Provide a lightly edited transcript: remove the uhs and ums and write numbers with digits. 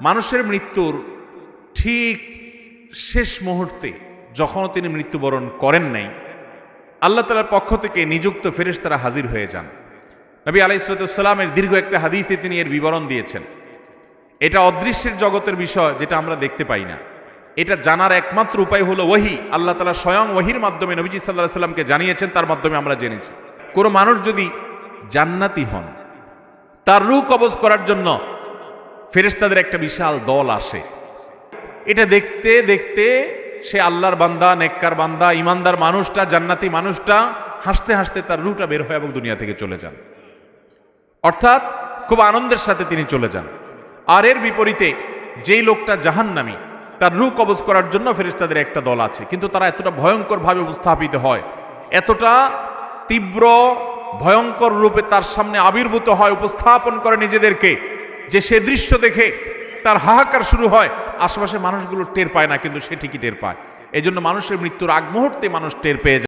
মানুষের মৃত্যুর ঠিক শেষ মুহূর্তে যখন তিনি মৃত্যুবরণ করেন নাই, আল্লাহ তাআলার পক্ষ থেকে নিযুক্ত ফেরেশতারা হাজির হয়ে যান। নবী আলাইহিস সালামের দীর্ঘ একটা হাদিসে তিনি এর বিবরণ দিয়েছেন। এটা অদৃশ্যের জগতের বিষয়, যেটা আমরা দেখতে পাই না। এটা জানার একমাত্র উপায় হলো ওহী। আল্লাহ তাআলা স্বয়ং ওহীর মাধ্যমে নবীজি সাল্লাল্লাহু আলাইহি সাল্লামকে জানিয়েছেন, তার মাধ্যমে আমরা জেনেছি। কোনো মানুষ যদি জান্নাতি হন, তার রূহ কবজ করার জন্য ফেরেশতাদের একটা বিশাল দল আসে। এটা দেখতে দেখতে সে আল্লাহর বান্দা, নেককার বান্দা, ইমানদার মানুষটা, জান্নাতি মানুষটা হাসতে হাসতে তার রূহটা বের হয় এবং দুনিয়া থেকে চলে যান। অর্থাৎ খুব আনন্দের সাথে তিনি চলে যান। আর এর বিপরীতে যেই লোকটা জাহান্নামী, তার রূহ কবজ করার জন্য ফেরেশতাদের একটা দল আছে, কিন্তু তারা এতটা ভয়ঙ্করভাবে উপস্থাপিত হয়, এতটা তীব্র ভয়ঙ্কর রূপে তার সামনে আবির্ভূত হয়, উপস্থাপন করে নিজেদেরকে, যে সে দৃশ্য দেখে তার হাহাকার শুরু হয়। আশেপাশে মানুষগুলো টের পায় না, কিন্তু সে ঠিকই টের পায়। এই জন্য মানুষের মৃত্যুর আগ মুহূর্তে মানুষ টের পেয়ে যায়।